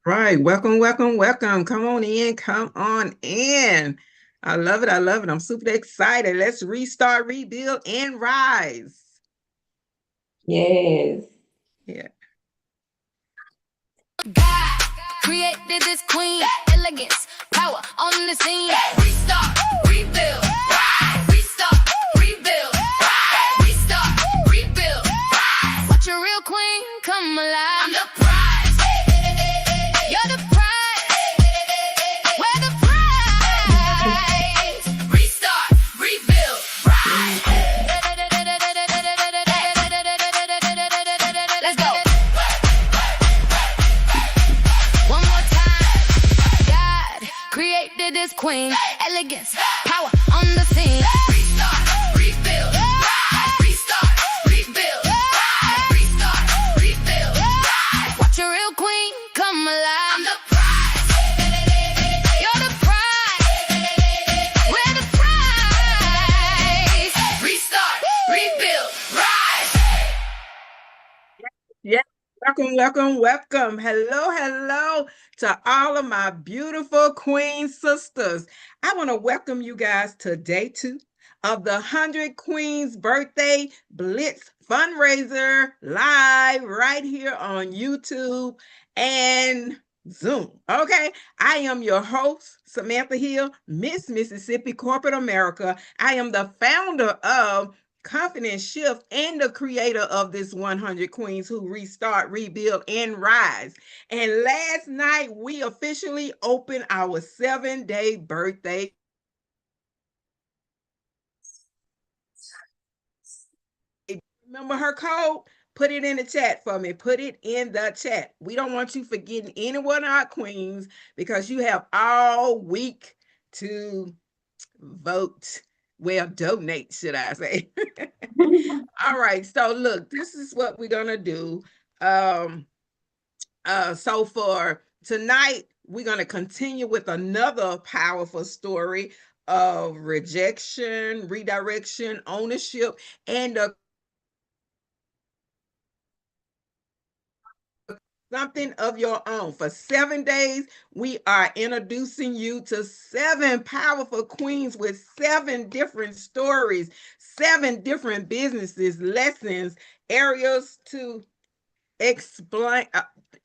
Right. Welcome, welcome, welcome. Come on in. Come on in. I love it. I love it. I'm super excited. Let's restart, rebuild, and rise. Yes. Yeah. God created this queen, elegance, power on the scene. Restart, rebuild, rise. Restart, rebuild, rise. Restart, rebuild, rise. Watch a real queen come alive. I'm the prize. You're the prize. We're the prize. Restart, rebuild, rise. Let's go. One more time. God created this queen, elegance, power on the scene. Restart, rebuild, rise. Restart, rebuild, rise. Restart, rebuild, rise. Watch a real queen come alive. I'm the prize. You're the prize. We're the prize. Restart, rebuild, rise. Yeah. Welcome, welcome, welcome. Hello, hello to all of my beautiful queen sisters. I want to welcome you guys to day 2 of the 100 Queens birthday Blitz fundraiser live right here on YouTube and Zoom. Okay. I am your host, Samantha Hill, Miss Mississippi Corporate America. I am the founder of Confidence Shift and the creator of this 100 Queens who restart, rebuild, and rise. And last night we officially opened our 7-day birthday. Remember her code? Put it in the chat for me. Put it in the chat. We don't want you forgetting any one of our queens because you have all week to vote. Well, donate, should I say. All right. So look, this is what we're gonna do. So for tonight, we're gonna continue with another powerful story of rejection, redirection, ownership, and something of your own. For 7 days, we are introducing you to 7 powerful queens with 7 different stories, 7 different businesses, lessons, areas to explain,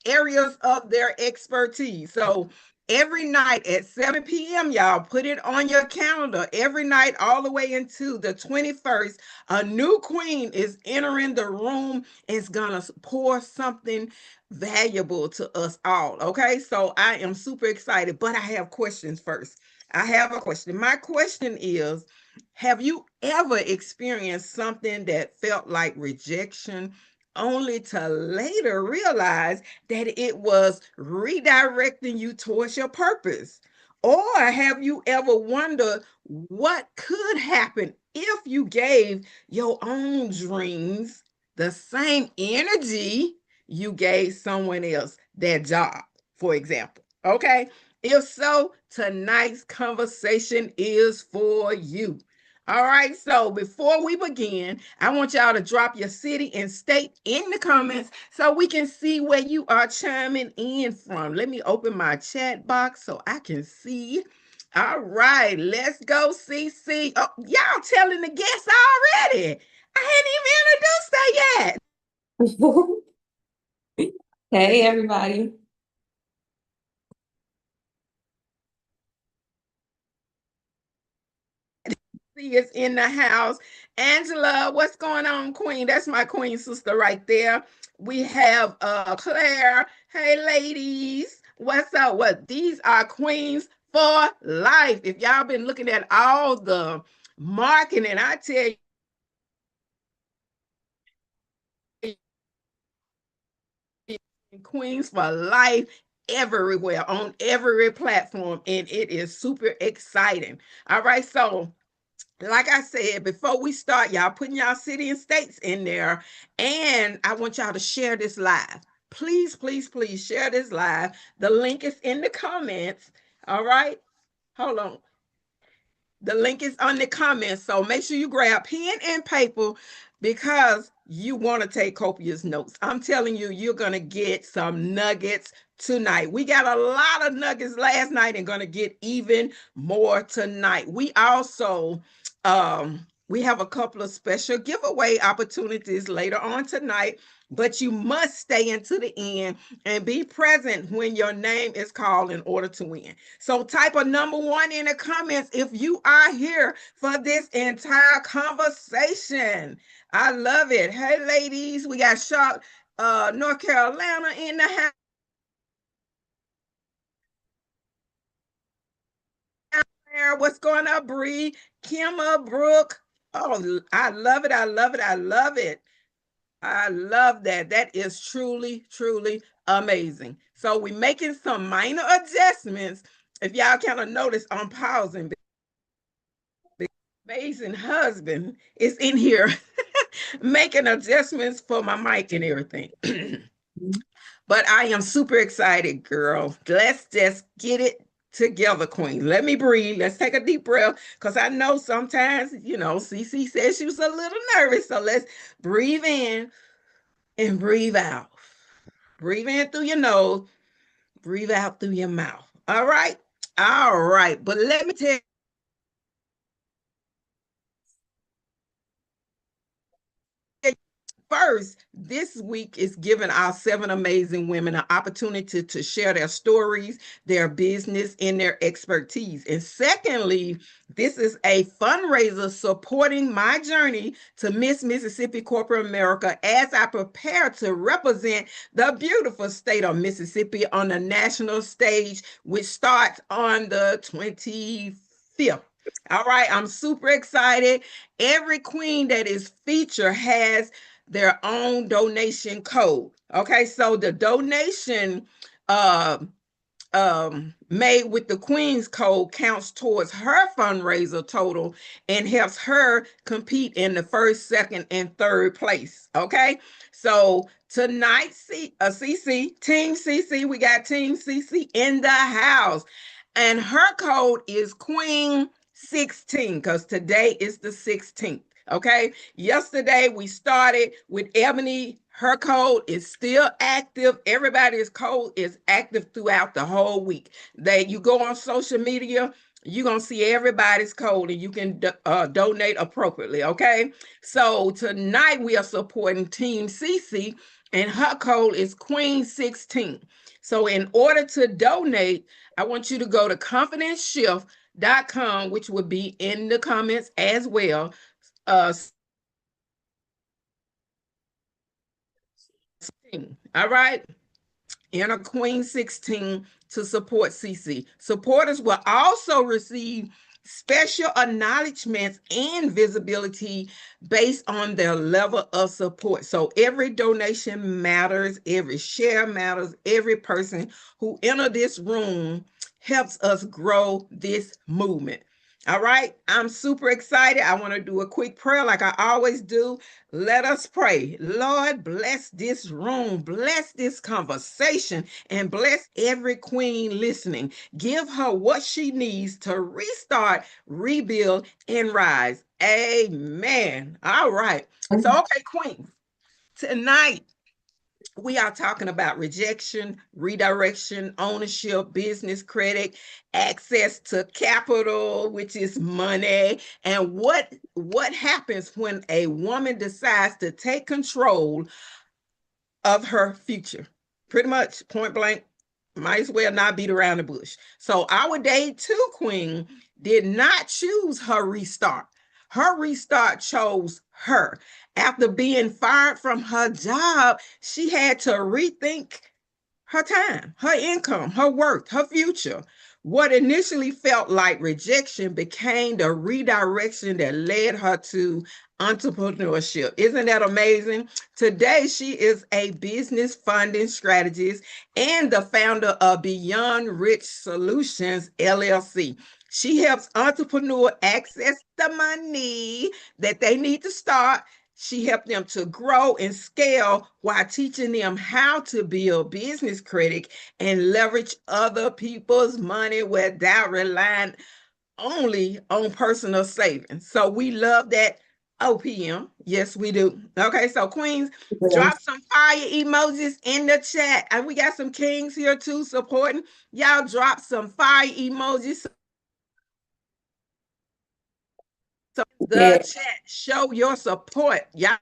areas of their expertise. So every night at 7 p.m., y'all put it on your calendar. Every night, all the way into the 21st, a new queen is entering the room. It's gonna pour something valuable to us all. Okay, so I am super excited, but I have questions first. I have a question. My question is, have you ever experienced something that felt like rejection only to later realize that it was redirecting you towards your purpose? Or have you ever wondered what could happen if you gave your own dreams the same energy you gave someone else their job, for example? Okay. If so, tonight's conversation is for you. All right, so before we begin, I want y'all to drop your city and state in the comments so we can see where you are chiming in from. Let me open my chat box so I can see. All right, let's go, CiCi. Oh, y'all telling the guests already. I hadn't even introduced her yet. Hey, everybody. Is in the house. Angela, what's going on, Queen? That's my Queen sister right there. We have Claire. Hey, ladies, what's up? What these are queens for life. If y'all been looking at all the marketing, I tell you, queens for life everywhere on every platform, and it is super exciting. All right, so like I said, before we start, y'all putting y'all city and states in there. And I want y'all to share this live. Please, please, please share this live. The link is in the comments. All right. Hold on. The link is on the comments. So make sure you grab pen and paper because you want to take copious notes. I'm telling you, you're going to get some nuggets tonight. We got a lot of nuggets last night and going to get even more tonight. We also we have a couple of special giveaway opportunities later on tonight, but you must stay into the end and be present when your name is called in order to win. So type a number 1 in the comments if you are here for this entire conversation. I love it. Hey, ladies, we got Charlotte, North Carolina in the house. What's going on, Bree? Kimma, Brooke. Oh, I love it. I love it. I love it. I love that. That is truly, truly amazing. So we're making some minor adjustments. If y'all kind of notice, I'm pausing. The amazing husband is in here making adjustments for my mic and everything. But I am super excited, girl. Let's just get it together, queen. Let me breathe. Let's take a deep breath, because I know sometimes, CiCi says she was a little nervous. So let's breathe in and breathe out. Breathe in through your nose, breathe out through your mouth. All right? All right. But let me tell you, first, this week is giving our 7 amazing women an opportunity to share their stories, their business, and their expertise. And secondly, this is a fundraiser supporting my journey to Miss Mississippi Corporate America as I prepare to represent the beautiful state of Mississippi on the national stage, which starts on the 25th. All right, I'm super excited. Every queen that is featured has their own donation code. Okay, so the donation made with the Queen's code counts towards her fundraiser total and helps her compete in the first, second, and third place. Okay, so tonight, CiCi, Team CiCi, we got Team CiCi in the house, and her code is Queen 16 because today is the 16th. Okay, yesterday we started with Ebony. Her code is still active. Everybody's code is active throughout the whole week. You go on social media, you're going to see everybody's code and you can donate appropriately. Okay, so tonight we are supporting Team CiCi and her code is Queen 16. So in order to donate, I want you to go to confidenceshift.com, which will be in the comments as well. All right, enter Queen 16 to support CiCi. Supporters will also receive special acknowledgments and visibility based on their level of support. So every donation matters, every share matters, every person who entered this room helps us grow this movement. All right, I'm super excited. I want to do a quick prayer like I always do. Let us pray. Lord, bless this room, bless this conversation, and bless every queen listening. Give her what she needs to restart, rebuild, and rise. Amen. All right. So, okay, queen, tonight we are talking about rejection, redirection, ownership, business credit, access to capital, which is money, and what happens when a woman decides to take control of her future. Pretty much point blank, might as well not beat around the bush. So our day 2 queen did not choose her restart. Her restart chose her. After being fired from her job, she had to rethink her time, her income, her worth, her future. What initially felt like rejection became the redirection that led her to entrepreneurship. Isn't that amazing? Today, she is a business funding strategist and the founder of Beyond Rich Solutions LLC. She helps entrepreneurs access the money that they need to start. She helped them to grow and scale while teaching them how to build business credit and leverage other people's money without relying only on personal savings. So we love that p.m. Yes, we do. Okay, so Queens, Yeah. drop some fire emojis in the chat. And we got some kings here too supporting. Y'all drop some fire emojis. So the chat, show your support. Y'all.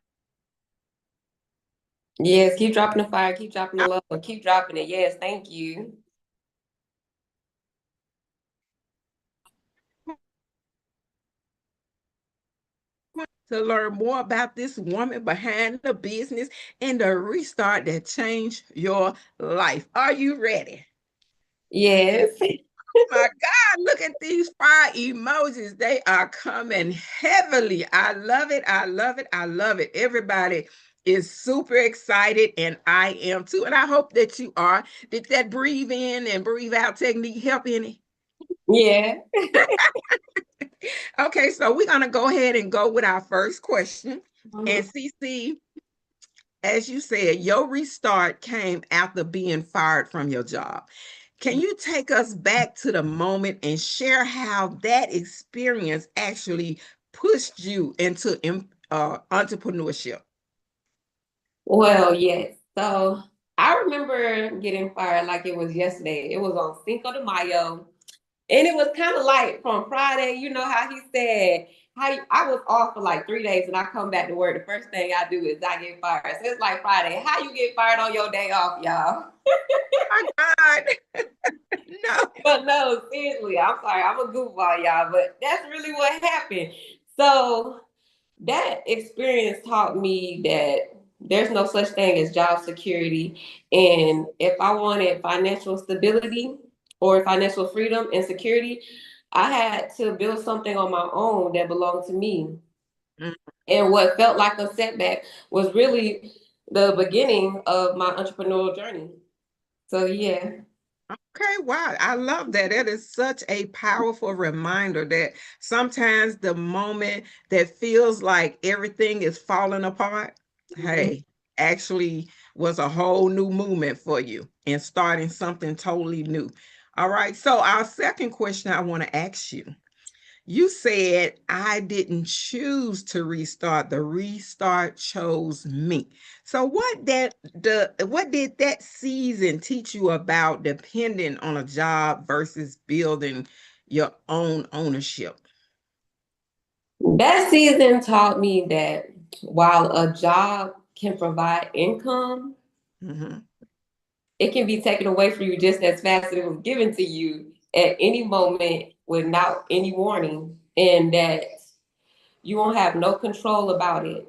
Yes, keep dropping the fire, keep dropping the love, keep dropping it. Yes, thank you. To learn more about this woman behind the business and the restart that changed your life. Are you ready? Yes. Oh my God, look at these fire emojis. They are coming heavily. I love it. I love it. I love it. Everybody is super excited, and I am too. And I hope that you are. Did that breathe in and breathe out technique help any? Yeah. Okay, so we're going to go ahead and go with our first question. And CiCi, as you said, your restart came after being fired from your job. Can you take us back to the moment and share how that experience actually pushed you into entrepreneurship? Well, yes. So I remember getting fired like it was yesterday. It was on Cinco de Mayo. And it was kind of like from Friday, you know how he said, I was off for like 3 days and I come back to work. The first thing I do is I get fired. So it's like Friday. How you get fired on your day off, y'all? My God. No. But no, seriously, I'm sorry. I'm a goofball, y'all. But that's really what happened. So that experience taught me that there's no such thing as job security. And if I wanted financial stability or financial freedom and security, I had to build something on my own that belonged to me. Mm-hmm. And what felt like a setback was really the beginning of my entrepreneurial journey. So, yeah. Okay, wow. I love that. That is such a powerful reminder that sometimes the moment that feels like everything is falling apart, hey, actually was a whole new movement for you and starting something totally new. All right. So, our second question I want to ask you. You said I didn't choose to restart. The restart chose me. So what did that season teach you about depending on a job versus building your own ownership? That season taught me that while a job can provide income, it can be taken away from you just as fast as it was given to you at any moment without any warning, and that you won't have no control about it.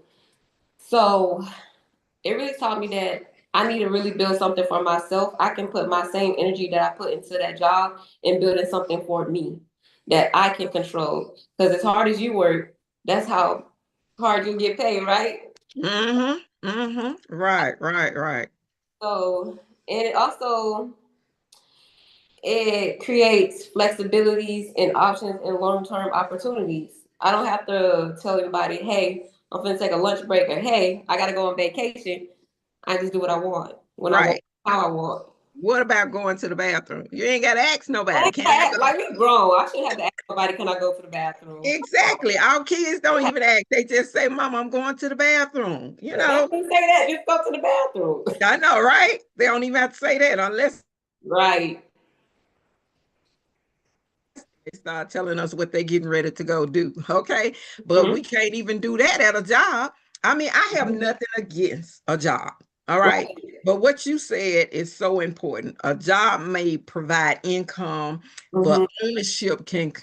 So it really taught me that I need to really build something for myself. I can put my same energy that I put into that job and building something for me that I can control. Because as hard as you work, that's how hard you get paid, right? Right. So, and it creates flexibilities and options and long-term opportunities. I don't have to tell anybody, hey, I'm gonna take a lunch break, or hey, I gotta go on vacation. I just do what I want when I want, how I want. What about going to the bathroom? You ain't gotta ask nobody. Can I go? Like, we grown. I shouldn't have to ask nobody, can I go to the bathroom? Exactly. Our kids don't even ask. They just say, Mom, I'm going to the bathroom. You know. They say that, just go to the bathroom. I know, right? They don't even have to say that unless right. They start telling us what they're getting ready to go do. Okay. But we can't even do that at a job. I mean, I have nothing against a job. All right. But what you said is so important. A job may provide income, but ownership can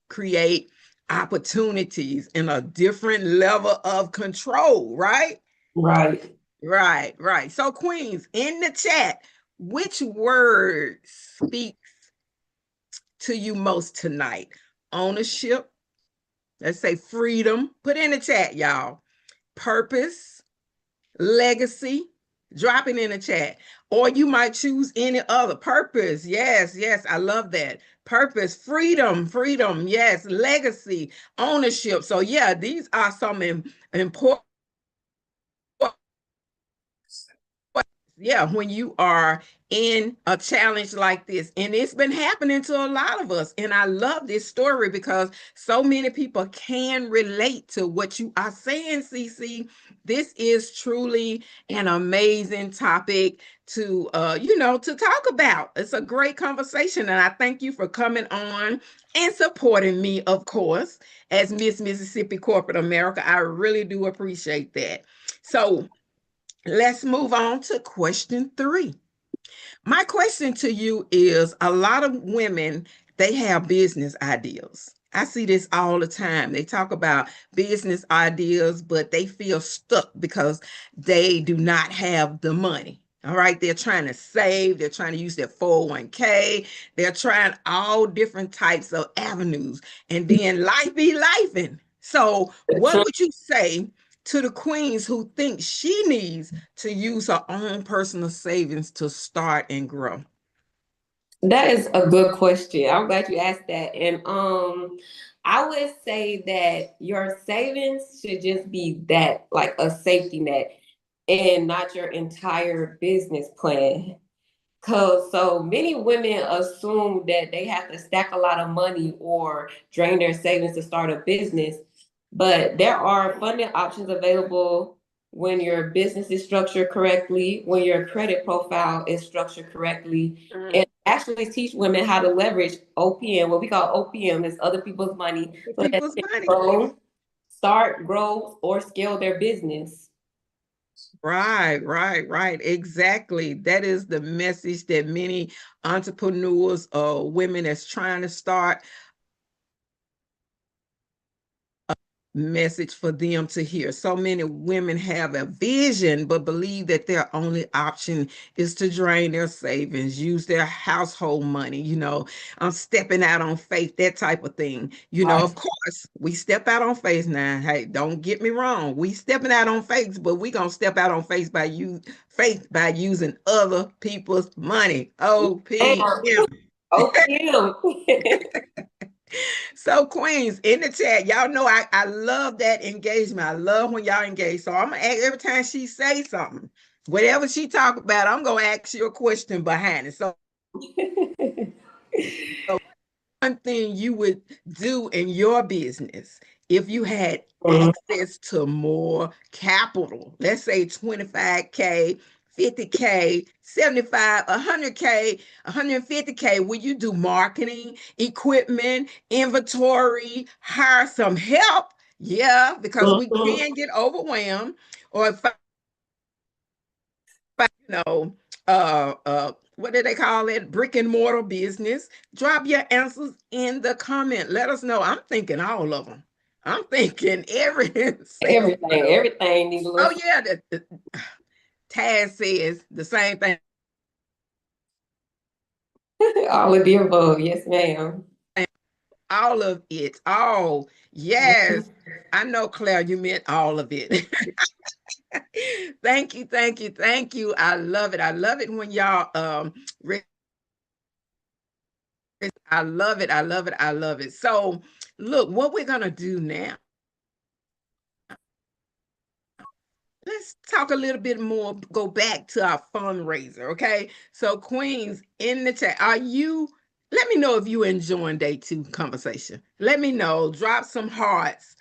create opportunities and a different level of control, right? Right. So, Queens, in the chat, which word speaks to you most tonight? Ownership. Let's say freedom. Put in the chat, y'all. Purpose, legacy. Drop it in the chat. Or you might choose any other. Purpose. Yes. I love that. Purpose, freedom. Yes. Legacy, ownership. So, yeah, these are some important. Yeah, when you are in a challenge like this. And it's been happening to a lot of us. And I love this story because so many people can relate to what you are saying, CiCi. This is truly an amazing topic to to talk about. It's a great conversation. And I thank you for coming on and supporting me, of course, as Miss Mississippi Corporate America. I really do appreciate that. So let's move on to question 3. My question to you is, a lot of women, they have business ideas. I see this all the time. They talk about business ideas, but they feel stuck because they do not have the money. All right. They're trying to save. They're trying to use their 401k. They're trying all different types of avenues. And then life be lifing. So what would you say to the queens who think she needs to use her own personal savings to start and grow? That is a good question. I'm glad you asked that. And I would say that your savings should just be that, like a safety net, and not your entire business plan. Cause so many women assume that they have to stack a lot of money or drain their savings to start a business. But there are funding options available when your business is structured correctly, when your credit profile is structured correctly, and actually teach women how to leverage OPM. What we call OPM is other people's money, so that People's they money. can start, grow, or scale their business. Right. Exactly. That is the message that many entrepreneurs or women that's trying to start message for them to hear. So many women have a vision, but believe that their only option is to drain their savings, use their household money, I'm stepping out on faith, that type of thing. Of course, we step out on faith now. Hey, don't get me wrong. We stepping out on faith, but we gonna step out on faith by using other people's money. OPM. OPM. So queens in the chat, y'all know I love that engagement. I love when y'all engage. So I'm gonna ask every time she say something, whatever she talk about, I'm gonna ask you a question behind it. So one thing you would do in your business if you had access to more capital, let's say 25K, 50K, 75, 100K, 150K, will you do marketing, equipment, inventory, hire some help? Yeah, because we can get overwhelmed. Or if what do they call it? Brick and mortar business. Drop your answers in the comment. Let us know. I'm thinking all of them. I'm thinking everything. Everything needs a little. Oh yeah, Taz says the same thing. All of the above, yes, ma'am. All of it. Oh, yes. I know, Claire, you meant all of it. Thank you. I love it. I love it when y'all I love it. So look, what we're gonna do now. Let's talk a little bit more, go back to our fundraiser, okay? So queens in the chat, let me know if you enjoying day 2 conversation. Let me know, drop some hearts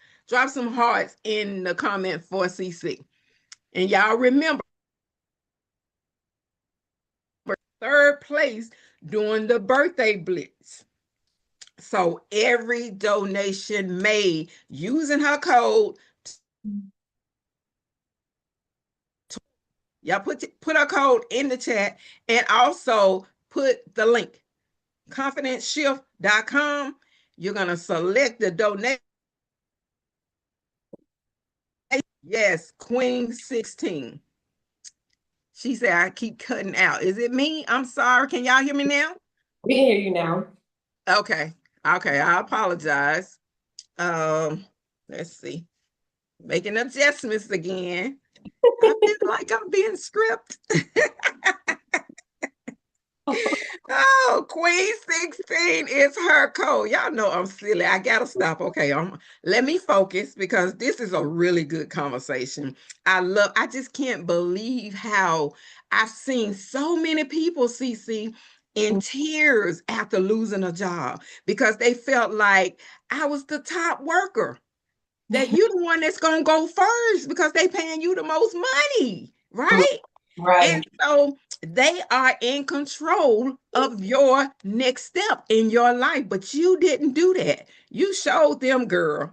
in the comment for CiCi. And y'all remember, 3rd place during the birthday blitz. So every donation made using her code, y'all put her code in the chat, and also put the link, confidenceshift.com. You're going to select the donation. Yes, Queen 16. She said, I keep cutting out. Is it me? I'm sorry. Can y'all hear me now? We can hear you now. Okay. I apologize. Let's see. Making adjustments again. I feel like I'm being scripted. Oh, Queen 16 is her code. Y'all know I'm silly. I gotta stop. Okay, let me focus because this is a really good conversation. I just can't believe how I've seen so many people, CiCi, in tears after losing a job because they felt like I was the top worker. That you're the one that's gonna go first because they paying you the most money, right? Right. And so they are in control of your next step in your life, but you didn't do that. You showed them, girl.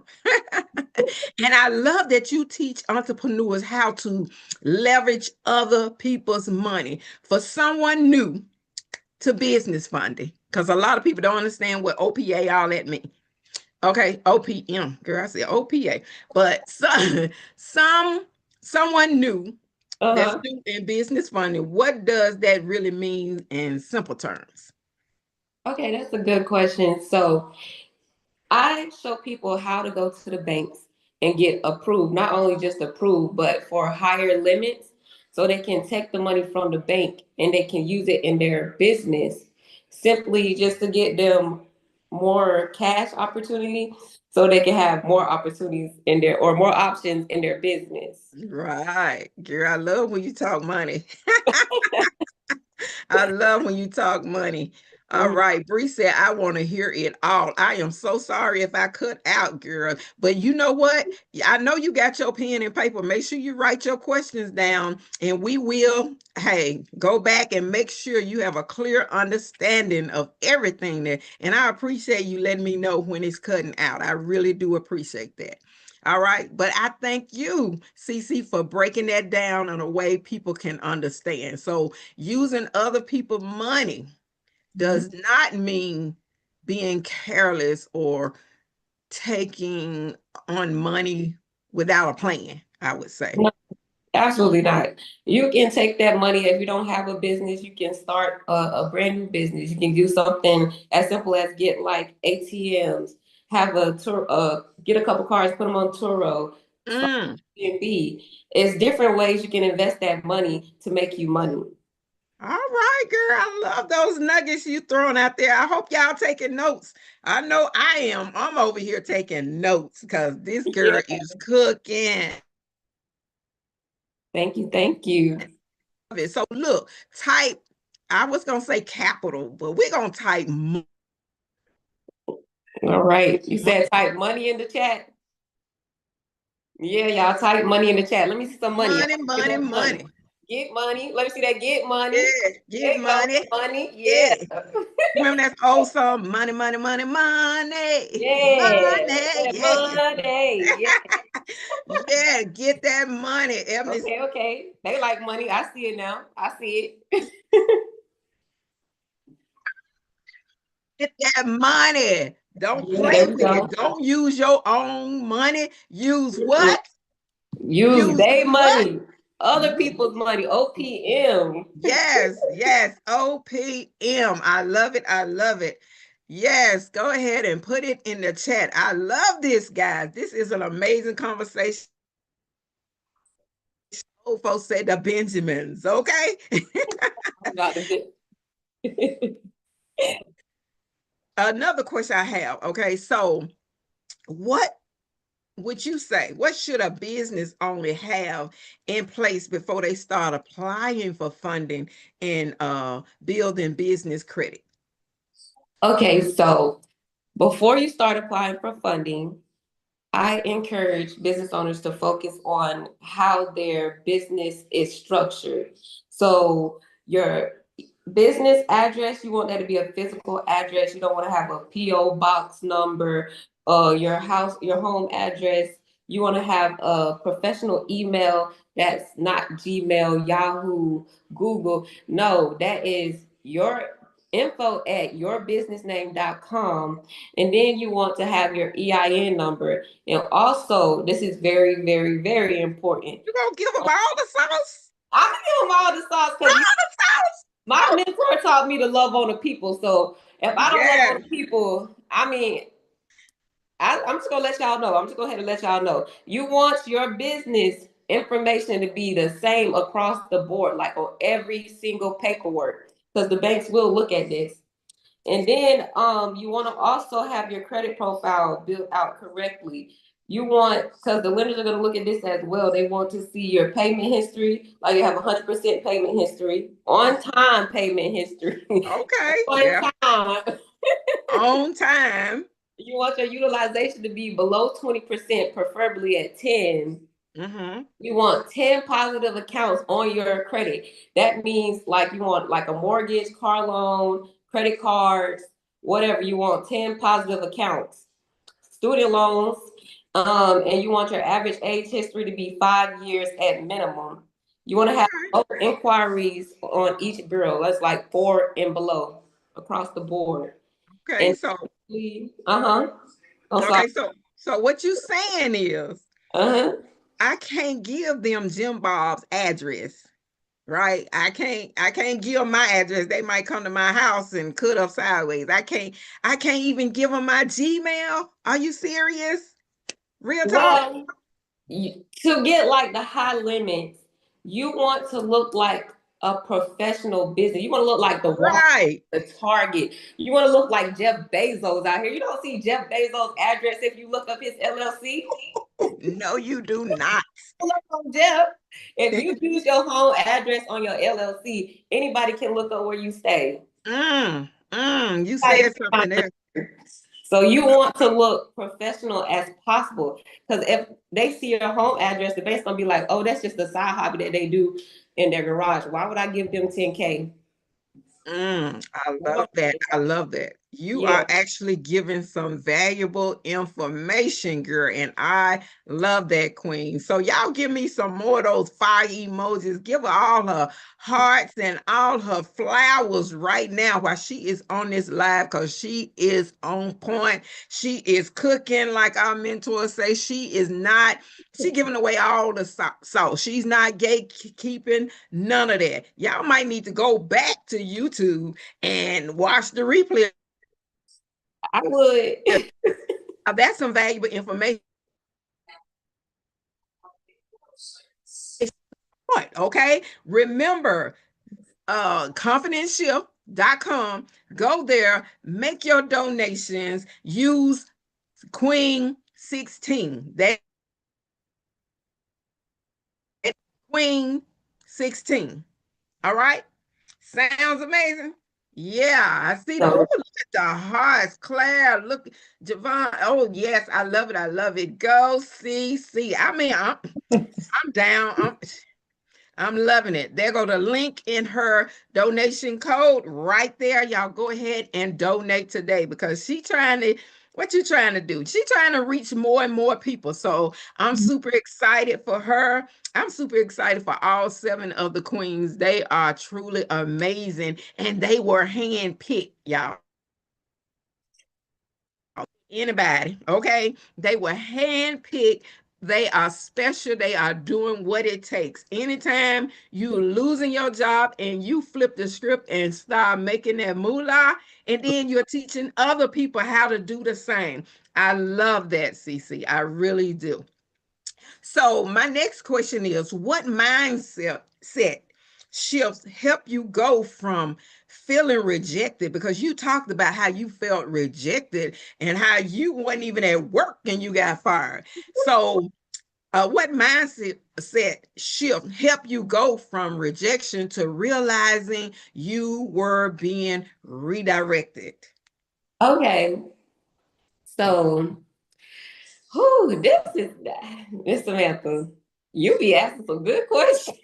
And I love that you teach entrepreneurs how to leverage other people's money. For someone new to business funding, because a lot of people don't understand what OPA all that means. Okay, OPM, girl, I said OPA, but someone new that's new in business funding, what does that really mean in simple terms? Okay, that's a good question. So I show people how to go to the banks and get approved, not only just approved, but for higher limits so they can take the money from the bank and they can use it in their business simply just to get them more cash opportunity so they can have more opportunities in their or more options in their business. Right, girl, I love when you talk money. I love when you talk money. All Mhm. right, Bree said, I want to hear it all. I am so sorry if I cut out, girl. But you know what? I know you got your pen and paper. Make sure you write your questions down, and we will, hey, go back and make sure you have a clear understanding of everything there. And I appreciate you letting me know when it's cutting out. I really do appreciate that. All right. But I thank you, CiCi, for breaking that down in a way people can understand. So using other people's money does not mean being careless or taking on money without a plan, I would say. No, absolutely not. You can take that money if you don't have a business. You can start a brand new business. You can do something as simple as get like ATMs, have a tour, get a couple cars, put them on Turo, start Mm. Airbnb. It's different ways you can invest that money to make you money. All right, girl. I love those nuggets you throwing out there. I hope y'all taking notes. I know I am. I'm over here taking notes because this Yeah. girl is cooking. Thank you. Thank you. So look, type, I was going to say capital, but we're going to type All right. You said type money in the chat. Yeah, y'all type money in the chat. Let me see some money. money, money, money. Get money. Let me see that. Get money. Yeah, There get you go. money. Money. Yeah. Yeah. Remember that old song, money, money, money, money, Yeah. money. That Yeah. money. Yeah. Yeah, get that money. Ebony, Okay. Okay. They like money. I see it now. I see it. get that money. Don't Yeah, play there we with it. go. Don't use your own money. Use what? Use Use their what? money. Other people's money. OPM. Yes, yes. OPM. I love it. I love it. Yes, go ahead and put it in the chat. I love this, guys. This is an amazing conversation. Old folks say the Benjamins, okay? About to Another question I have, okay? So, what would you say? What should a business owner have in place before they start applying for funding and building business credit? Okay, so before you start applying for funding, I encourage business owners to focus on how their business is structured. So your business address, you want that to be a physical address. You don't want to have a PO box number, your house, your home address. You want to have a professional email that's not Gmail, Yahoo, Google. No, that is your info at yourbusinessname.com. And then you want to have your EIN number. And also, this is very, very, very important. You gonna give them all the sauce? I'm gonna give them all the sauce All because the sauce? my mentor taught me to love on the people. So if I don't love Yes. on the people, I mean, I'm just gonna let y'all know. I'm just gonna go ahead and let y'all know. You want your business information to be the same across the board, like on every single paperwork. because the banks will look at this. And then you want to also have your credit profile built out correctly. You want, because the lenders are going to look at this as well. They want to see your payment history, like you have 100% payment history, on time payment history. Okay. On time. On time. You want your utilization to be below 20%, preferably at 10. Mm-hmm. You want 10 positive accounts on your credit. That means like you want like a mortgage, car loan, credit cards, whatever. You want 10 positive accounts, student loans, and you want your average age history to be 5 years at minimum. You want to have inquiries on each bureau. That's like 4 and below across the board. Okay, and so okay, so what you saying is I can't give them Jim Bob's address, right? I can't give them my address. They might come to my house and cut up sideways. I can't even give them my Gmail. Are you serious? Real talk? Well, to get like the high limits, you want to look like a professional business. You want to look like the Right. the Target. You want to look like Jeff Bezos out here. You don't see Jeff Bezos' address if you look up his LLC. No, you do not. Look on Jeff. If you use your home address on your LLC, anybody can look up where you stay. You said something there. So you want to look professional as possible, because if they see your home address, the bank's gonna be like, "Oh, that's just a side hobby that they do in their garage. Why would I give them 10K?" I love that. I love that. You are actually giving some valuable information, girl, and I love that, Queen. So y'all give me some more of those fire emojis. Give her all her hearts and all her flowers right now while she is on this live, because she is on point. She is cooking, like our mentor say. She giving away all the sauce. She's not gatekeeping, none of that. Y'all might need to go back to YouTube and watch the replay. I would. That's some valuable information. Okay, remember confidenceshift.com. Go there, make your donations, use Queen 16. That Queen 16. All right, sounds amazing. Yeah, I see the, look at the hearts, Claire, look, Javon. Oh yes, I love it. I love it. Go CiCi. I mean, I'm down. I'm loving it. There go the link in her donation code right there. Y'all go ahead and donate today, because she trying to, what you trying to do? She trying to reach more and more people. So I'm super excited for her. I'm super excited for all 7 of the queens. They are truly amazing, and they were handpicked, y'all. Anybody, okay? They were handpicked. They are special. They are doing what it takes. Anytime you losing your job and you flip the script and start making that moolah, and then you're teaching other people how to do the same. I love that, CiCi. I really do. So my next question is, what mindset shifts help you go from feeling rejected? Because you talked about how you felt rejected and how you weren't even at work and you got fired. So what mindset shift help you go from rejection to realizing you were being redirected? Okay. So, this is Miss Samantha. You be asking some good questions.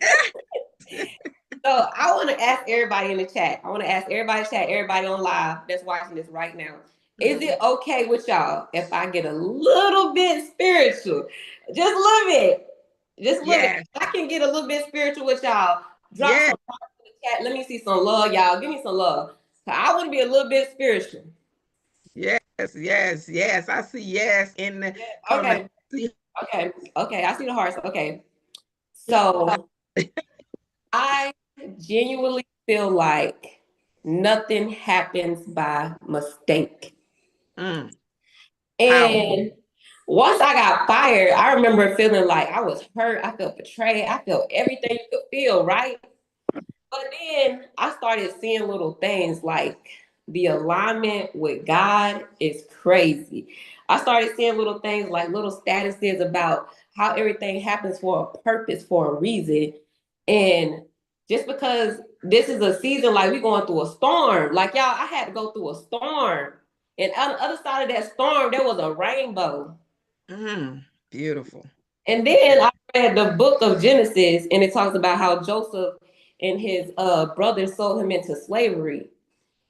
So I want to ask everybody in the chat. I want to ask everybody in the chat, everybody on live that's watching this right now. Is it okay with y'all if I get a little bit spiritual? Just a little bit. Just a little bit. I can get a little bit spiritual with y'all. Drop some love in the chat. Let me see some love, y'all. Give me some love. I want to be a little bit spiritual. Yes. I see yes in the comment. Okay. I see the hearts. Okay. So I genuinely feel like nothing happens by mistake. And once I got fired, I remember feeling like I was hurt. I felt betrayed. I felt everything you could feel, right? But then I started seeing little things like the alignment with God is crazy. I started seeing little things like little statuses about how everything happens for a purpose, for a reason. And just because this is a season, like we're going through a storm, like y'all, I had to go through a storm. And on the other side of that storm, there was a rainbow. Beautiful. And then I read the book of Genesis, and it talks about how Joseph and his brothers sold him into slavery.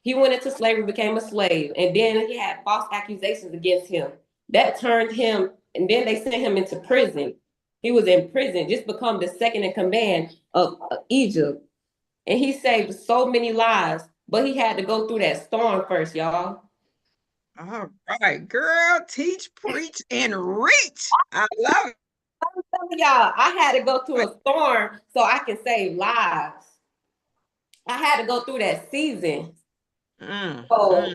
He went into slavery, became a slave, and then he had false accusations against him. That turned him, and then they sent him into prison. He was in prison, just become the second in command of Egypt. And he saved so many lives, but he had to go through that storm first, y'all. All right, girl, teach, preach, and reach. I love it. I'm telling y'all, I had to go through a storm so I can save lives. I had to go through that season. So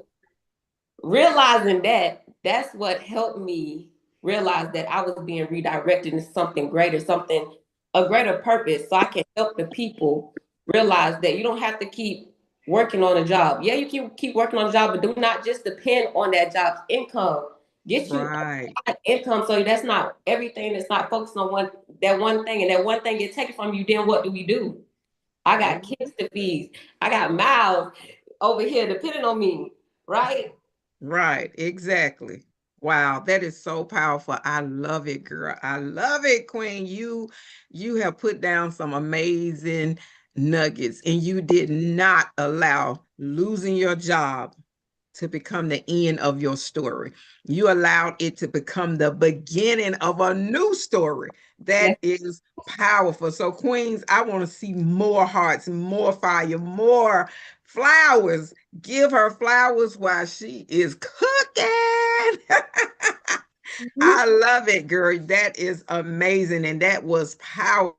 realizing that, that's what helped me realize that I was being redirected into something greater, a greater purpose, so I can help the people realize that you don't have to keep working on a job. Yeah, you can keep working on a job, but do not just depend on that job's income. Get you income, so that's not everything. That's not focused on that one thing, and that one thing gets taken from you. Then what do? I got kids to feed. I got mouths over here depending on me, right? Right, exactly. Wow, that is so powerful. I love it, girl. I love it, Queen. You have put down some amazing nuggets, and you did not allow losing your job to become the end of your story. You allowed it to become the beginning of a new story. That is powerful. So, Queens, I want to see more hearts, more fire, more flowers. Give her flowers while she is cooking. I love it, girl. That is amazing. And that was powerful.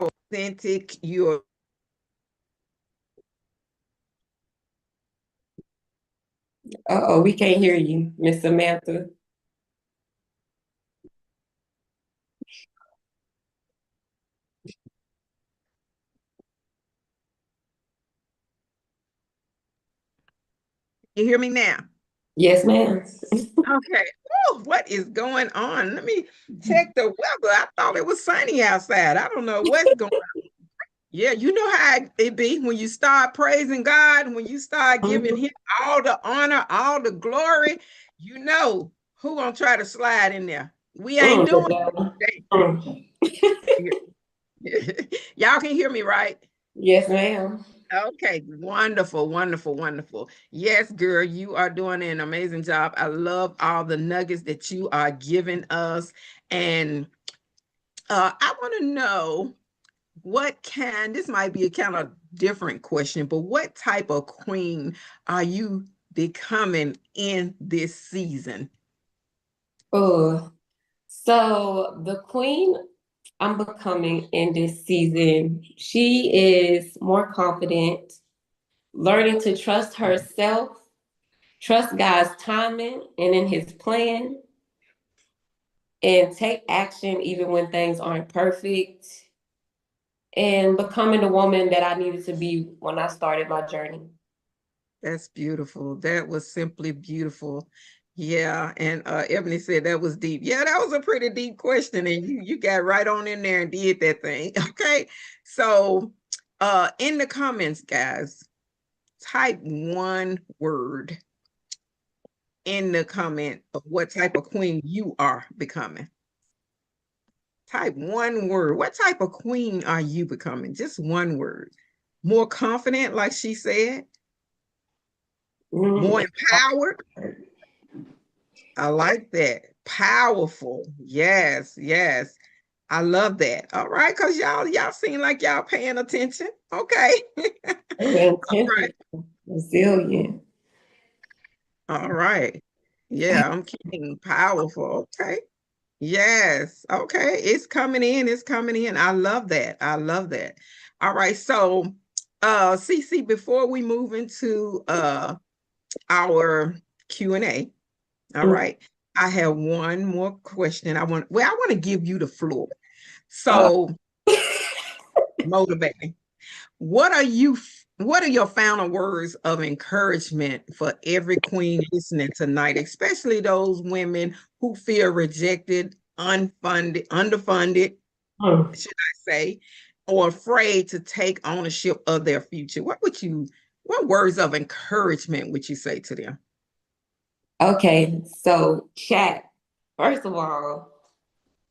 Authentic. You're We can't hear you, Miss Samantha. You hear me now? Yes, ma'am. Okay. Oh, what is going on? Let me check the weather. I thought it was sunny outside. I don't know what's going on. Yeah, you know how it be when you start praising God, when you start giving him all the honor, all the glory, you know who gonna try to slide in there. We ain't doing it. Y'all can hear me, right? Yes, ma'am. Okay, wonderful, wonderful, wonderful. Yes, girl, you are doing an amazing job. I love all the nuggets that you are giving us. And I want to know this might be a kind of different question, but what type of queen are you becoming in this season? So the queen I'm becoming in this season, she is more confident, learning to trust herself, trust God's timing and in his plan, and take action even when things aren't perfect, and becoming the woman that I needed to be when I started my journey. That's beautiful. That was simply beautiful. Yeah, and Ebony said that was deep. Yeah, that was a pretty deep question, and you got right on in there and did that thing. Okay, so in the comments, guys, type one word in the comment of what type of queen you are becoming. Type one word. What type of queen are you becoming? Just one word. More confident, like she said. More empowered. I like that. Powerful. Yes, yes. I love that. All right, because y'all seem like y'all paying attention. Okay. All right. Resilient. All right. Yeah, I'm keeping powerful. Okay. Yes. Okay. It's coming in. It's coming in. I love that. I love that. All right. So CiCi, before we move into our Q&A, all right, I have one more question. I want to give you the floor. So Motivating. What are your final words of encouragement for every queen listening tonight, especially those women who feel rejected, underfunded, should I say, or afraid to take ownership of their future? What words of encouragement would you say to them? Okay, so chat. First of all,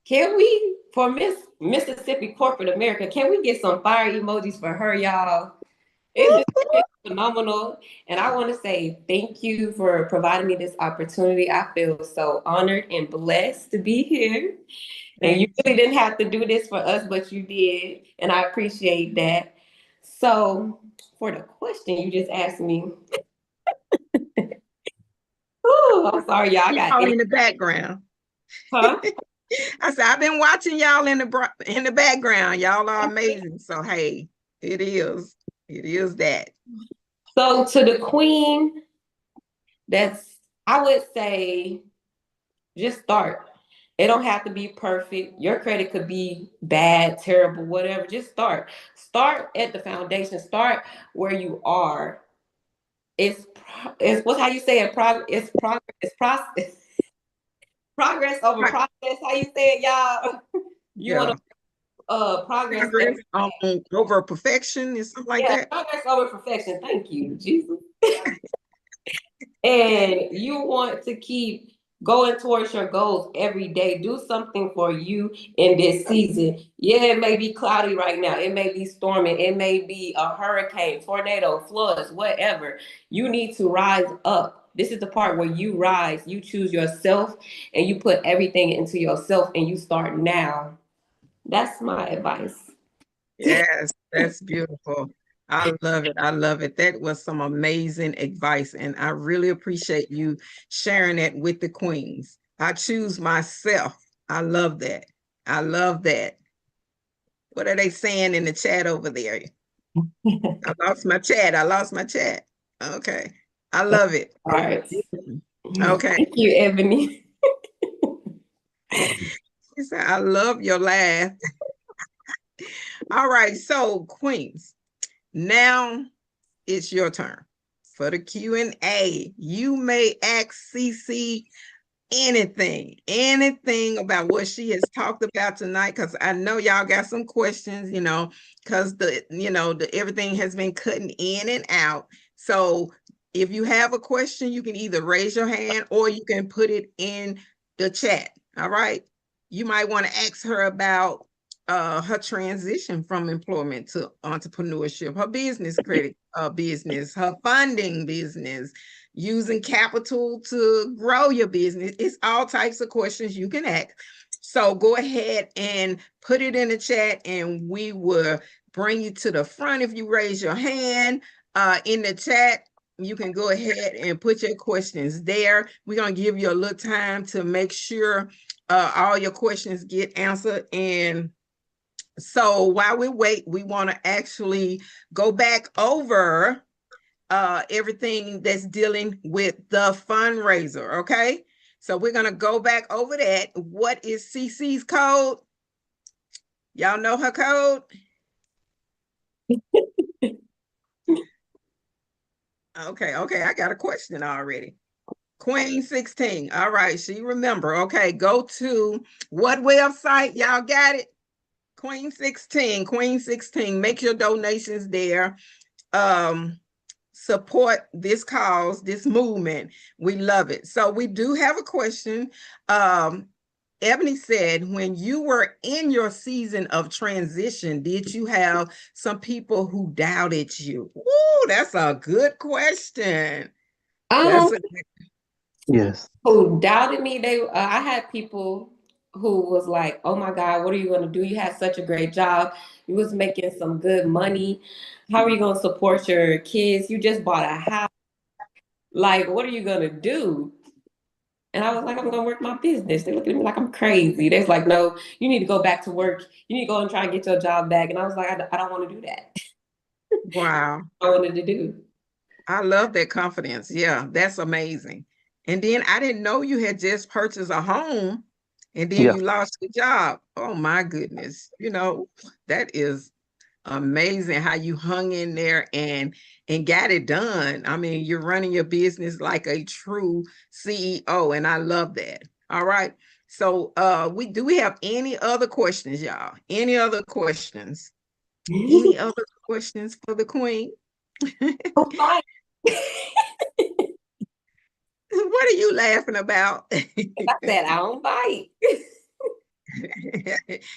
can we, for Miss Mississippi Corporate America, can we get some fire emojis for her, y'all? It's just phenomenal. And I want to say thank you for providing me this opportunity. I feel so honored and blessed to be here. And you really didn't have to do this for us, but you did. And I appreciate that. So for the question you just asked me, ooh, I'm sorry, y'all. I got in the background. Huh? I said, I've been watching y'all in the background. Y'all are amazing. So, hey, it is that. So to the queen, I would say, just start. It don't have to be perfect. Your credit could be bad, terrible, whatever. Just start. Start at the foundation. Start where you are. It's what's how you say it. It's process. Progress over process. How you say it, y'all? You want to progress over perfection and something like that. Progress over perfection. Thank you, Jesus. And you want to keep going towards your goals every day. Do something for you in this season. Yeah, it may be cloudy right now. It may be storming. It may be a hurricane, tornado, floods, whatever. You need to rise up. This is the part where you rise. You choose yourself and you put everything into yourself and you start now. That's my advice. Yes, that's beautiful. I love it. I love it. That was some amazing advice. And I really appreciate you sharing it with the queens. I choose myself. I love that. I love that. What are they saying in the chat over there? I lost my chat. Okay. I love it. All right. Okay. Thank you, Ebony. She said, I love your laugh. All right. So, queens, now it's your turn for the Q&A. You may ask CiCi anything about what she has talked about tonight, because I know y'all got some questions, because everything has been cutting in and out. So if you have a question, you can either raise your hand or you can put it in the chat. All right. You might want to ask her about her transition from employment to entrepreneurship, her business credit business, her funding business, using capital to grow your business. It's all types of questions you can ask. So go ahead and put it in the chat and we will bring you to the front. If you raise your hand in the chat, you can go ahead and put your questions there. We're going to give you a little time to make sure all your questions get answered. And so while we wait, we want to actually go back over everything that's dealing with the fundraiser, okay? So we're going to go back over that. What is CiCi's code? Y'all know her code? Okay, I got a question already. Queen 16. All right, she remember. Okay, go to what website? Y'all got it? Queen 16. Make your donations there. Support this cause, this movement. We love it. So we do have a question. Ebony said, when you were in your season of transition, did you have some people who doubted you? Ooh, that's a good question. Yes. Who doubted me? I had people who was like, "Oh my God, what are you going to do? You had such a great job. You was making some good money. How are you going to support your kids? You just bought a house. Like, what are you going to do?" And I was like, "I'm going to work my business." They looked at me like I'm crazy. They're like, "No, you need to go back to work. You need to go and try and get your job back." And I was like, I don't want to do that. Wow. I wanted to do. I love that confidence. Yeah, that's amazing. And then I didn't know you had just purchased a home and then you lost your job. Oh my goodness. That is Amazing how you hung in there and got it done. I mean, you're running your business like a true CEO, and I love that. All right. So we have any other questions, y'all? Any other questions? Any other questions for the queen? Oh, fine. What are you laughing about? I said I don't bite.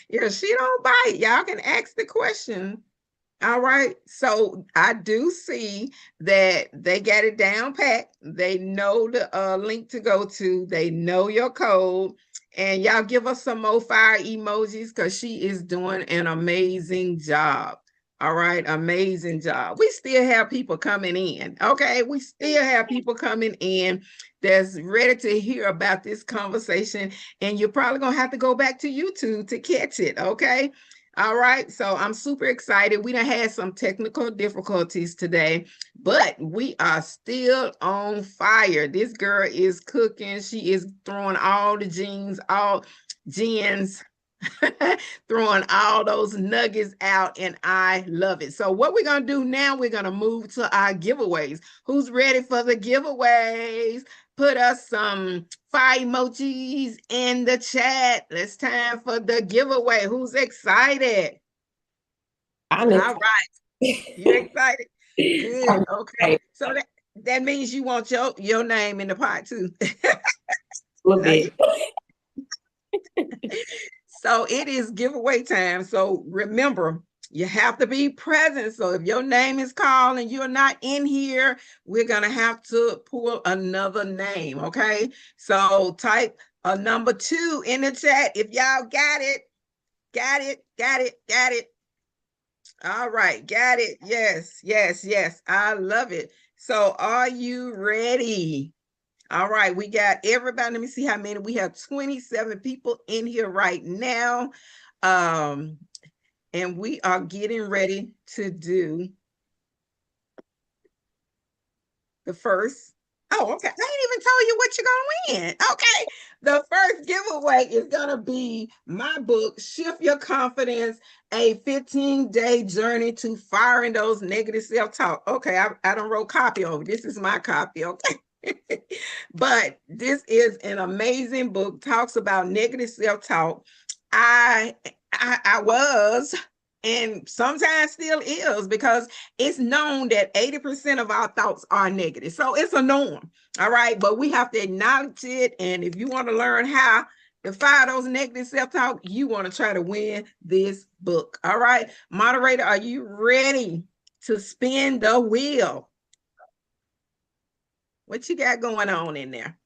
Yeah, she don't bite. Y'all can ask the question. All right. So I do see that they got it down pat. They know the link to go to. They know your code. And y'all give us some more fire emojis because she is doing an amazing job. All right. Amazing job. We still have people coming in. Okay. We still have people coming in that's ready to hear about this conversation. And you're probably going to have to go back to YouTube to catch it. Okay. All right, so I'm super excited. We done had some technical difficulties today, but we are still on fire. This girl is cooking. She is throwing all the gens, throwing all those nuggets out, and I love it. So what we're going to do now, we're going to move to our giveaways. Who's ready for the giveaways? Put us some fire emojis in the chat. It's time for the giveaway. Who's excited? I'm excited. All right. You're excited? Good. Okay. So that means you want your name in the pot too. A little bit. So it is giveaway time. So remember, you have to be present. So if your name is called and you're not in here, we're going to have to pull another name. Okay. So type a number 2 in the chat. If y'all got it. All right. Got it. Yes. I love it. So are you ready? All right. We got everybody. Let me see how many. We have 27 people in here right now. And we are getting ready to do the first. Oh, okay. I ain't even told you what you're going to win. Okay. The first giveaway is going to be my book, Shift Your Confidence, a 15-day journey to firing those negative self-talk. Okay. I don't wrote copy over. This is my copy. Okay. But this is an amazing book, talks about negative self-talk. I was, and sometimes still is, because it's known that 80% of our thoughts are negative. So it's a norm. All right. But we have to acknowledge it. And if you want to learn how to fire those negative self-talk, you want to try to win this book. All right. Moderator, are you ready to spin the wheel? What you got going on in there?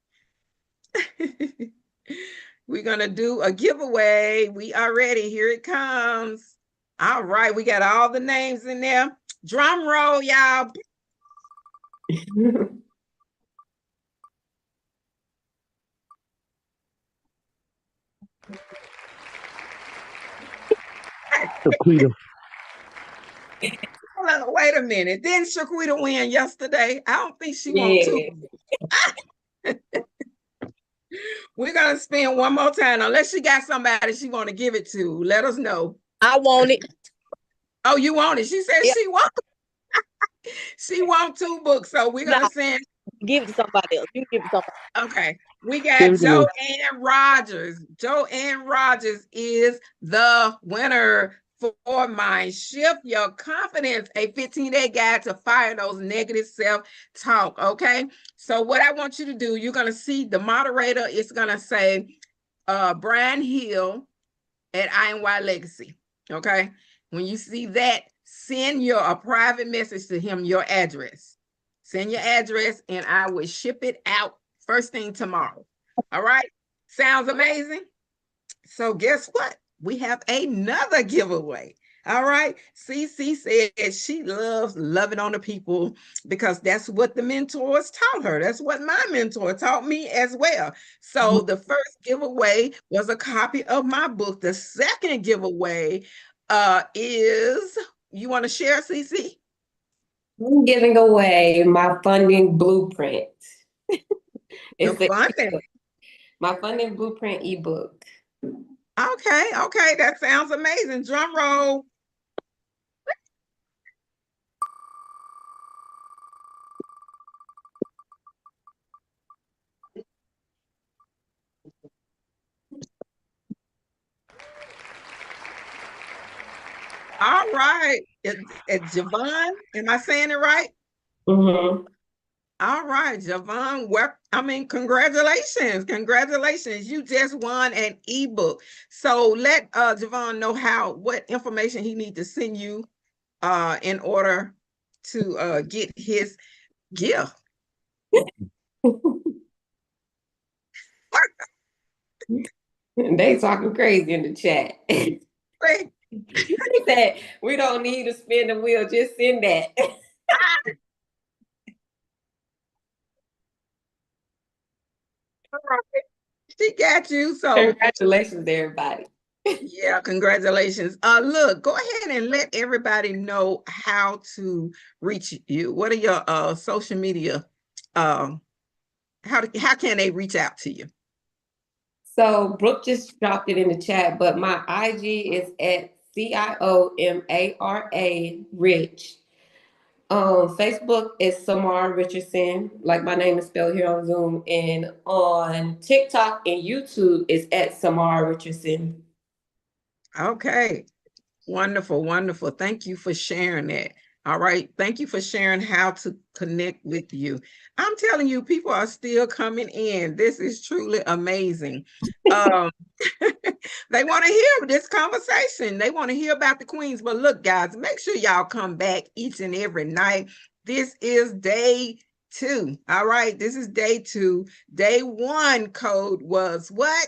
We're going to do a giveaway. We are ready. Here it comes. All right. We got all the names in there. Drum roll, y'all. Shaquita. Wait a minute. Didn't Shaquita win yesterday? I don't think she won too. We're going to spin one more time. Unless she got somebody she want to give it to, let us know. I want it. Oh, you want it? She said she wants it. She wants 2 books. So we're going to send. Give it to somebody else. You give it to somebody. Okay. We got Joanne Rogers. Joanne Rogers is the winner for my Shift Your Confidence, a 15-day guide to fire those negative self-talk. Okay. So what I want you to do, you're going to see the moderator is going to say Brian Hill at INY Legacy. Okay. When you see that, send a private message to him, your address. Send your address and I will ship it out first thing tomorrow. All right. Sounds amazing. So guess what? We have another giveaway. All right. CiCi said she loves loving on the people because that's what the mentors taught her. That's what my mentor taught me as well. So the first giveaway was a copy of my book. The second giveaway is, you want to share, CiCi? I'm giving away my funding blueprint. My funding blueprint ebook. Okay, that sounds amazing. Drum roll. All right. It's Javon. Am I saying it right? Mm-hmm. All right, Javon. Congratulations. Congratulations. You just won an ebook. So let Javon know what information he needs to send you in order to get his gift. They talking crazy in the chat. Wait. He said, we don't need to spin the wheel, just send that. All right. She got you. So Congratulations, everybody. yeah, congratulations. Look, go ahead and let everybody know how to reach you. What are your social media? How can they reach out to you? So Brooke just dropped it in the chat, but my IG is at Ciomara Rich. Facebook is Ciomara Richardson, like my name is spelled here on Zoom, and on TikTok and YouTube is at Ciomara Richardson. Okay. Wonderful, wonderful. Thank you for sharing that. All right. Thank you for sharing how to connect with you. I'm telling you, people are still coming in. This is truly amazing. They want to hear this conversation. They want to hear about the queens. But look, guys, make sure y'all come back each and every night. This is day 2. All right. This is day 2. Day 1 code was what?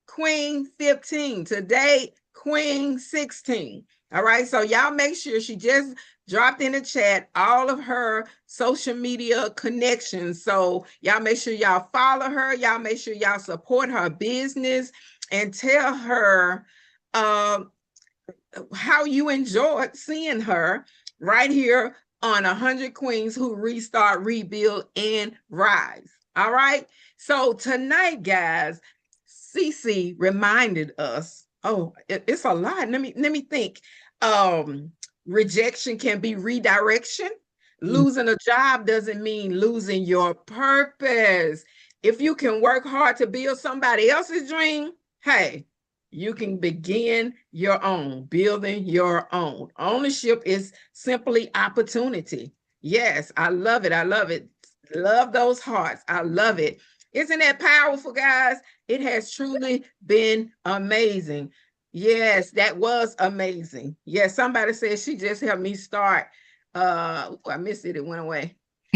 Queen 15. Today, Queen 16. All right. So y'all make sure she just dropped in the chat all of her social media connections. So y'all make sure y'all follow her. Y'all make sure y'all support her business and tell her how you enjoyed seeing her right here on 100 Queens Who Restart, Rebuild, and Rise. All right. So tonight, guys, CiCi reminded us, it's a lot. Let me think. Rejection can be redirection. Losing a job doesn't mean losing your purpose. If you can work hard to build somebody else's dream, hey, you can begin your own, building your own. Ownership is simply opportunity. Yes, I love it. I love it. Love those hearts. I love it. Isn't that powerful, guys? It has truly been amazing. Yes, that was amazing. Yes, somebody said she just helped me start. I missed it. It went away.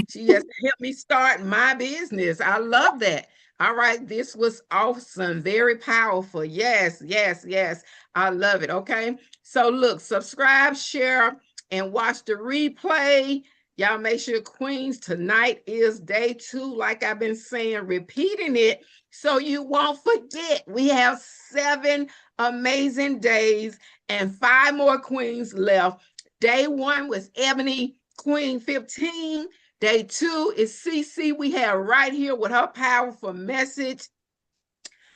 She just helped me start my business. I love that. All right, this was awesome. Very powerful. Yes, yes, yes. I love it. Okay. So look, subscribe, share, and watch the replay. Y'all make sure, Queens, tonight is day 2, like I've been saying, repeating it so you won't forget. We have 7 amazing days and 5 more queens left. Day 1 was Ebony, Queen 15. Day 2 is CiCi. We have right here with her powerful message,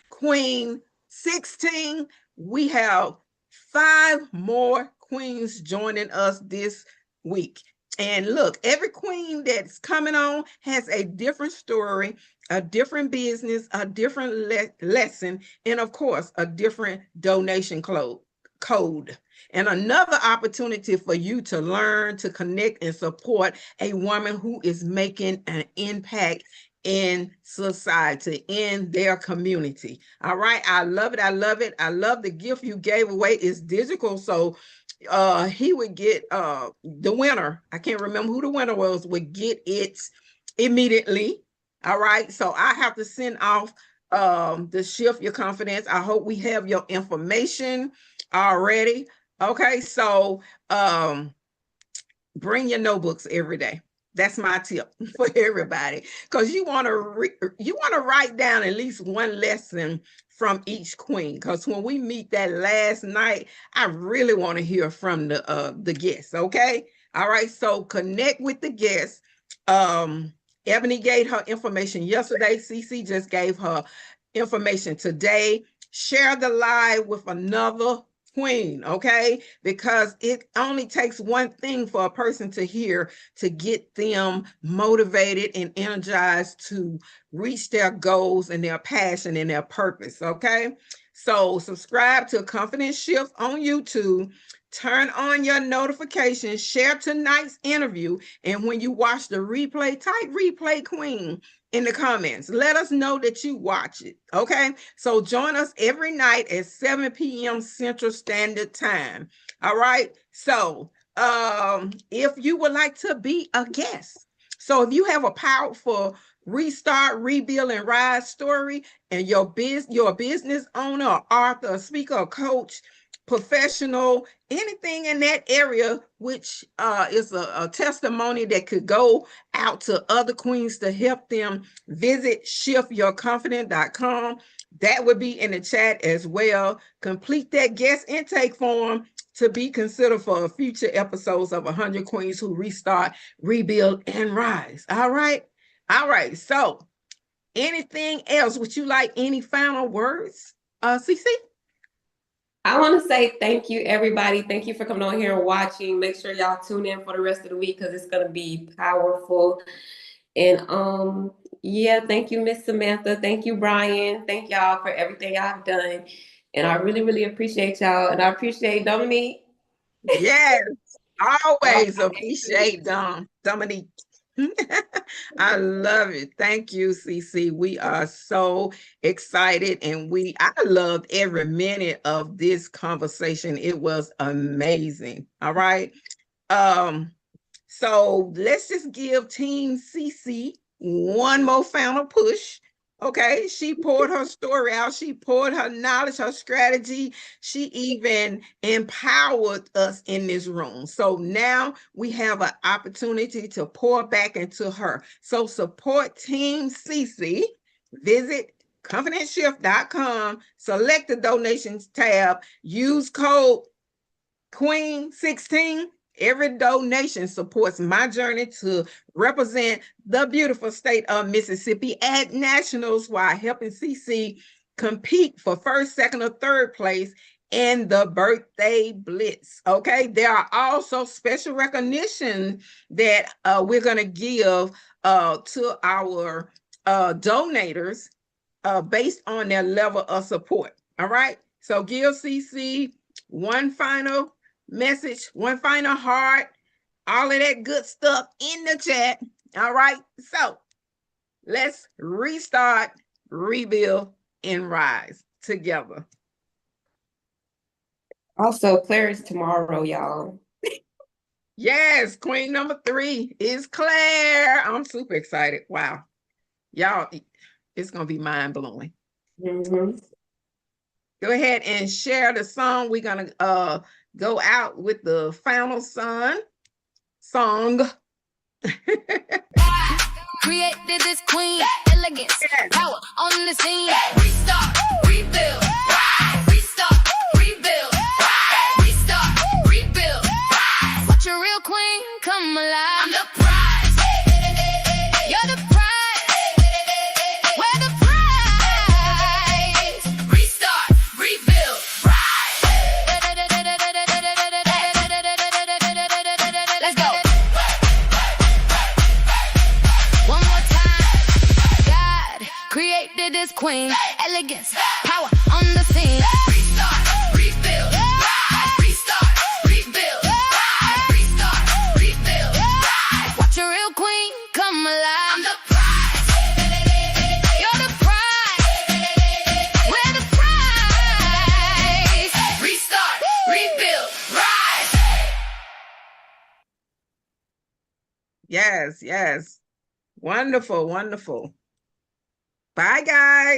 Queen 16. We have 5 more queens joining us this week. And look, every queen that's coming on has a different story, a different business, a different lesson, and of course, a different donation code. And another opportunity for you to learn, to connect, and support a woman who is making an impact in society, in their community. All right. I love it. I love it. I love the gift you gave away. It's digital. So he would get the winner. I can't remember who the winner was, would get it immediately. All right. So I have to send off the Shift Your Confidence. I hope we have your information already. Okay. So bring your notebooks every day. That's my tip for everybody, because you want to write down at least one lesson from each queen, because when we meet that last night, I really want to hear from the guests. Okay. All right. So connect with the guests. Ebony gave her information yesterday. CiCi just gave her information today. Share the live with another queen, okay? Because it only takes one thing for a person to hear to get them motivated and energized to reach their goals and their passion and their purpose, okay? So subscribe to Confidence Shift on YouTube. Turn on your notifications, share tonight's interview, and when you watch the replay, type replay queen in the comments. Let us know that you watch it, okay? So join us every night at 7 p.m. Central Standard Time, all right? So if you would like to be a guest, so if you have a powerful restart, rebuild, and rise story, and your business owner, author, speaker, coach, professional, anything in that area, which is a testimony that could go out to other queens to help them, visit shiftyourconfidence.com. That would be in the chat as well. Complete that guest intake form to be considered for future episodes of 100 Queens Who Restart, Rebuild, and Rise. All right. All right. So anything else? Would you like any final words, CiCi? I want to say thank you, everybody. Thank you for coming on here and watching. Make sure y'all tune in for the rest of the week because it's going to be powerful. And yeah, thank you, Miss Samantha. Thank you, Brian. Thank y'all for everything y'all have done. And I really, really appreciate y'all. And I appreciate Dominique. Yes, always appreciate Dominique. I love it. Thank you, CiCi. We are so excited, and I loved every minute of this conversation. It was amazing. All right. So let's just give Team CiCi one more final push. Okay, she poured her story out. She poured her knowledge, her strategy. She even empowered us in this room. So now we have an opportunity to pour back into her. So support Team CiCi. Visit confidenceshift.com, select the donations tab, use code Queen16. Every donation supports my journey to represent the beautiful state of Mississippi at nationals while helping CiCi compete for first, second, or third place in the birthday blitz. Okay, there are also special recognition that we're going to give to our donators based on their level of support. All right, so give CiCi one final message, one final heart, all of that good stuff in the chat. All right, so let's restart, rebuild, and rise together. Also, Claire is tomorrow, y'all. Yes, queen number 3 is Claire. I'm super excited. Wow, y'all, it's gonna be mind-blowing. Mm-hmm. Go ahead and share the song. We're gonna go out with the final song. Created this queen, elegance, power on the scene. Restart, rebuild, rise. Restart, rebuild, rise. Restart, rebuild, rise. Watch a real queen come alive. I'm the prize. You're the prize. We're the prize. Restart, rebuild, rise. Let's go. One more time. God created this queen, elegance, power on the scene. Restart, rebuild, rise. Restart, rebuild, rise. Restart, rebuild, rise. Watch a real queen come alive. I'm the prize. You're the prize. We're the prize. Restart, rebuild, rise. Yes, yes. Wonderful, wonderful. Bye, guys.